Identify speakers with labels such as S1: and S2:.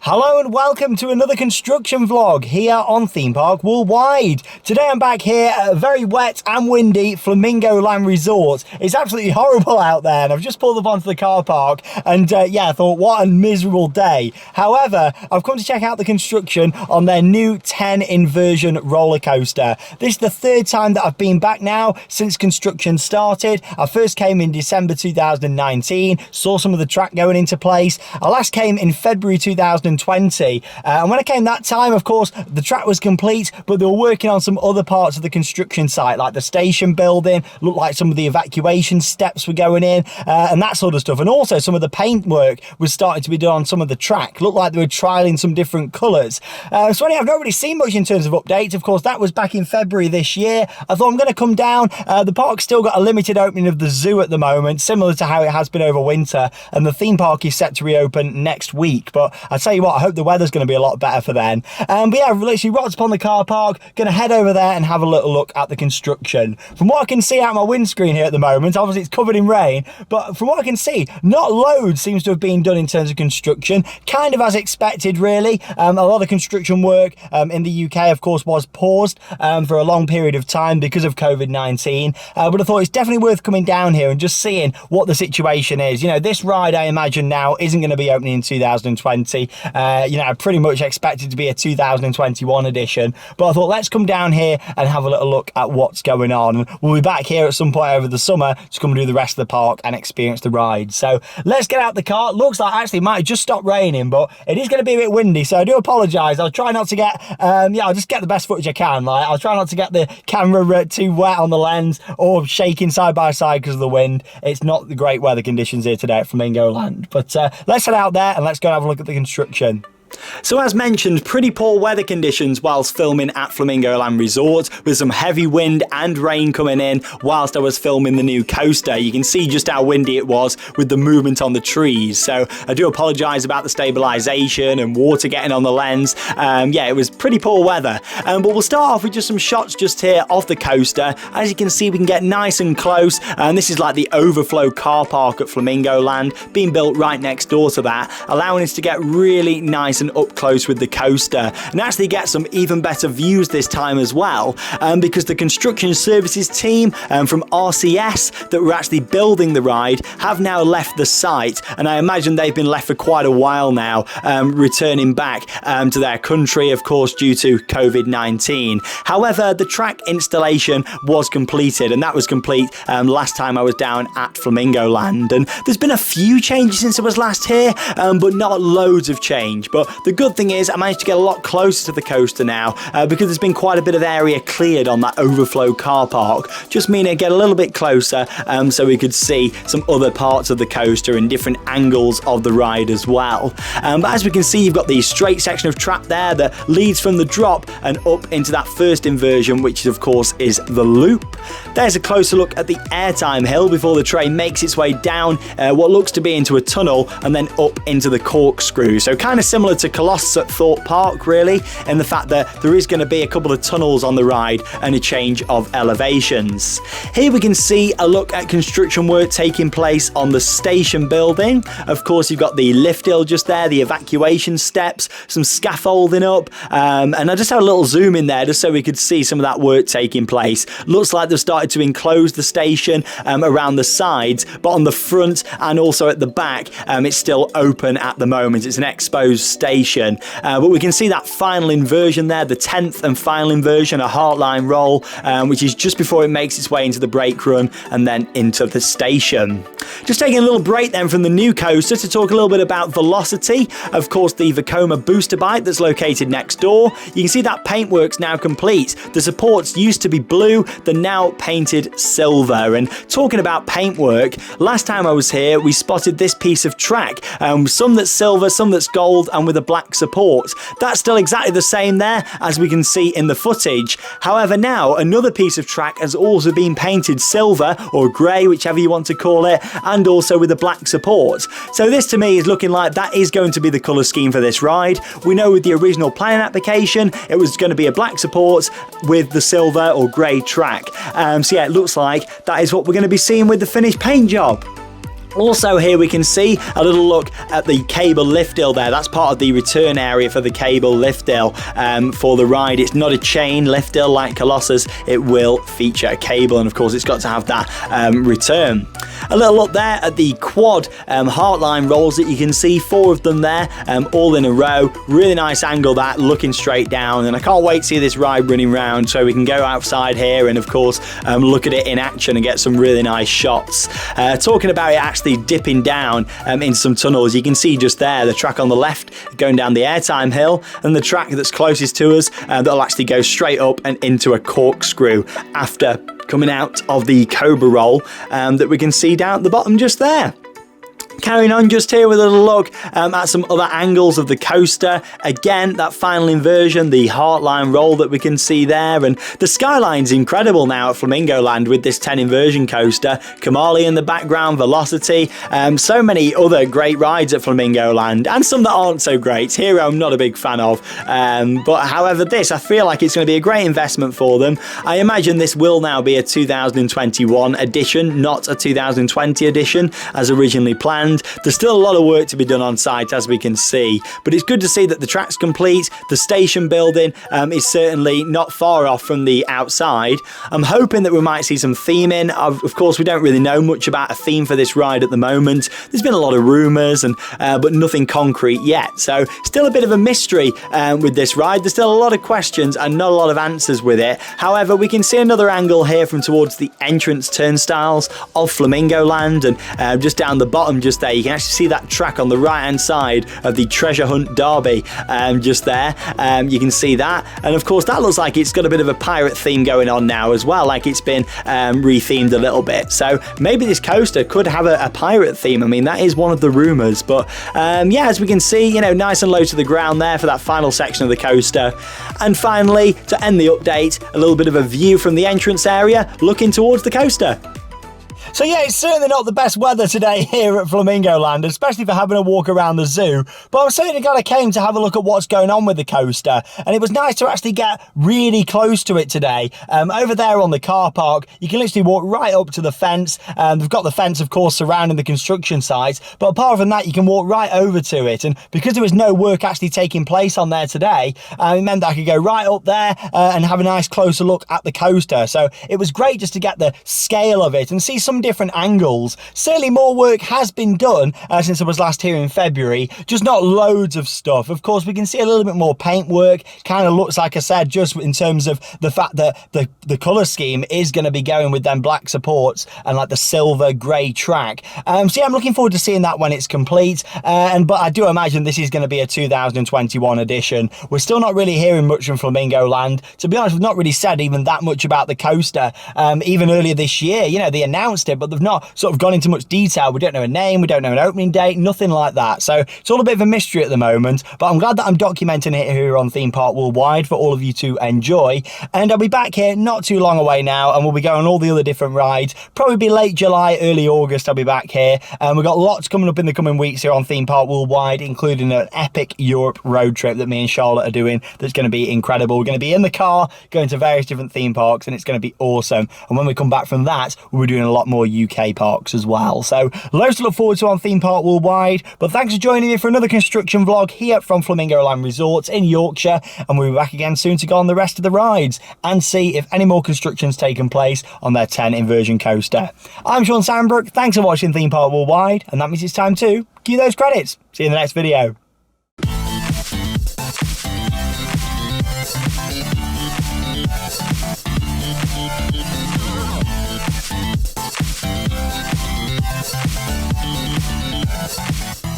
S1: Hello and welcome to another construction vlog here on Theme Park Worldwide. Today I'm back here at a very wet and windy Flamingo Land Resort. It's absolutely horrible out there and I've just pulled up onto the car park and I thought what a miserable day. However, I've come to check out the construction on their new 10 Inversion roller coaster. This is the third time that I've been back now since construction started. I first came in December 2019, saw some of the track going into place. I last came in February 2020 and when I came that time, of course, the track was complete, but they were working on some other parts of the construction site, like the station building. Looked like some of the evacuation steps were going in and that sort of stuff, and also some of the paint work was starting to be done on some of the track. Looked like they were trialing some different colours. So anyway, I've not really seen much in terms of updates. Of course, that was back in February this year. I thought I'm going to come down. The park's still got a limited opening of the zoo at the moment, similar to how it has been over winter, and the theme park is set to reopen next week. But I tell you what, I hope the weather's going to be a lot better for then. But yeah, I've literally rocked upon the car park, going to head over there and have a little look at the construction. From what I can see out my windscreen here at the moment, obviously it's covered in rain, but from what I can see, not loads seems to have been done in terms of construction, kind of as expected really. A lot of construction work in the UK, of course, was paused for a long period of time because of COVID-19, but I thought it's definitely worth coming down here and just seeing what the situation is. You know, this ride I imagine now isn't going to be opening in 2020. I pretty much expect it to be a 2021 edition, but I thought let's come down here and have a little look at what's going on. We'll be back here at some point over the summer to come and do the rest of the park and experience the ride. So let's get out the car. Looks like actually it might have just stopped raining, but it is going to be a bit windy, so I do apologise. I'll try not to get I'll just get the best footage I can. Like, I'll try not to get the camera too wet on the lens or shaking side by side because of the wind. It's not the great weather conditions here today at Flamingo Land, but let's head out there and let's go and have a look at the construction. So as mentioned, pretty poor weather conditions whilst filming at Flamingo Land Resort, with some heavy wind and rain coming in whilst I was filming the new coaster. You can see just how windy it was with the movement on the trees, so I do apologise about the stabilisation and water getting on the lens. It was pretty poor weather, but we'll start off with just some shots just here of the coaster. As you can see, we can get nice and close, and this is like the overflow car park at Flamingo Land, being built right next door to that, allowing us to get really nice and up close with the coaster and actually get some even better views this time as well, because the construction services team from RCS that were actually building the ride have now left the site, and I imagine they've been left for quite a while now, returning back to their country, of course, due to COVID-19. However, the track installation was completed, and that was complete last time I was down at Flamingo Land, and there's been a few changes since I was last here, but not loads of change. But the good thing is I managed to get a lot closer to the coaster now, because there's been quite a bit of area cleared on that overflow car park, just meaning I get a little bit closer so we could see some other parts of the coaster and different angles of the ride as well. But as we can see, you've got the straight section of track there that leads from the drop and up into that first inversion, which of course is the loop. There's a closer look at the airtime hill before the train makes its way down what looks to be into a tunnel and then up into the corkscrew. So kind of similar to Colossus at Thorpe Park really, in the fact that there is going to be a couple of tunnels on the ride and a change of elevations. Here we can see a look at construction work taking place on the station building. Of course, you've got the lift hill just there, the evacuation steps, some scaffolding up, and I just had a little zoom in there just so we could see some of that work taking place. Looks like they've started to enclose the station around the sides, but on the front and also at the back, it's still open at the moment. It's an exposed station, but we can see that final inversion there, the 10th and final inversion, a heartline roll, which is just before it makes its way into the brake run and then into the station. Just taking a little break then from the new coaster to talk a little bit about Velocity. Of course, the Vekoma booster bike that's located next door. You can see that paintwork's now complete. The supports used to be blue, they're now painted silver. And talking about paintwork, last time I was here we spotted this piece of track, some that's silver, some that's gold, and with a black support. That's still exactly the same there as we can see in the footage. However, now another piece of track has also been painted silver or grey, whichever you want to call it, and also with a black support. So this to me is looking like that is going to be the colour scheme for this ride. We know with the original planning application it was going to be a black support with the silver or grey track. So yeah, it looks like that is what we're going to be seeing with the finished paint job. Also here we can see a little look at the cable lift hill there. That's part of the return area for the cable lift hill for the ride. It's not a chain lift hill like Colossus. It will feature a cable, and of course it's got to have that return. A little look there at the quad Heartline rolls that you can see, 4 of them there, all in a row. Really nice angle that, looking straight down, and I can't wait to see this ride running round so we can go outside here and of course look at it in action and get some really nice shots. Talking about it actually dipping down in some tunnels, you can see just there the track on the left going down the airtime hill, and the track that's closest to us that'll actually go straight up and into a corkscrew after coming out of the Cobra roll that we can see down at the bottom just there. Carrying on just here with a little look at some other angles of the coaster. Again, that final inversion, the Heartline roll that we can see there, and the skyline's incredible now at Flamingo Land with this 10 inversion coaster. Kamali in the background, Velocity, so many other great rides at Flamingo Land, and some that aren't so great. Hero I'm not a big fan of, but however this, I feel like it's going to be a great investment for them. I imagine this will now be a 2021 edition, not a 2020 edition as originally planned. There's still a lot of work to be done on site, as we can see, but it's good to see that the track's complete. The station building is certainly not far off from the outside. I'm hoping that we might see some theming. Of course, we don't really know much about a theme for this ride at the moment. There's been a lot of rumours, and but nothing concrete yet, so still a bit of a mystery with this ride. There's still a lot of questions and not a lot of answers with it. However, we can see another angle here from towards the entrance turnstiles of Flamingo Land, and just down the bottom just there, you can actually see that track on the right hand side of the Treasure Hunt Derby just there. You can see that, and of course that looks like it's got a bit of a pirate theme going on now as well, like it's been rethemed a little bit, so maybe this coaster could have a pirate theme. I mean, that is one of the rumours, but yeah, as we can see, you know, nice and low to the ground there for that final section of the coaster. And finally, to end the update, a little bit of a view from the entrance area looking towards the coaster. So yeah, it's certainly not the best weather today here at Flamingo Land, especially for having a walk around the zoo, but I'm certainly glad I came to have a look at what's going on with the coaster, and it was nice to actually get really close to it today. Over there on the car park, you can literally walk right up to the fence. They've got the fence, of course, surrounding the construction site, but apart from that, you can walk right over to it, and because there was no work actually taking place on there today, it meant that I could go right up there and have a nice closer look at the coaster. So it was great just to get the scale of it and see some different angles. Certainly more work has been done since I was last here in February, just not loads of stuff. Of course, we can see a little bit more paint work. Kind of looks, like I said, just in terms of the fact that the colour scheme is going to be going with them black supports and like the silver grey track. So yeah, I'm looking forward to seeing that when it's complete, but I do imagine this is going to be a 2021 edition. We're still not really hearing much from Flamingo Land. To be honest, we've not really said even that much about the coaster. Even earlier this year, you know, they announced it, but they've not sort of gone into much detail. We don't know a name, we don't know an opening date, nothing like that. So it's all a bit of a mystery at the moment, but I'm glad that I'm documenting it here on Theme Park Worldwide for all of you to enjoy. And I'll be back here not too long away now, and we'll be going on all the other different rides. Probably be late July, early August, I'll be back here. And we've got lots coming up in the coming weeks here on Theme Park Worldwide, including an epic Europe road trip that me and Charlotte are doing that's going to be incredible. We're going to be in the car, going to various different theme parks, and it's going to be awesome. And when we come back from that, we'll be doing a lot more UK parks as well. So loads to look forward to on Theme Park Worldwide, but thanks for joining me for another construction vlog here from Flamingo Land Resort in Yorkshire, and we'll be back again soon to go on the rest of the rides and see if any more construction's taken place on their 10 inversion coaster. I'm Sean Sandbrook, thanks for watching Theme Park Worldwide, and that means it's time to cue those credits. See you in the next video. We'll be right back.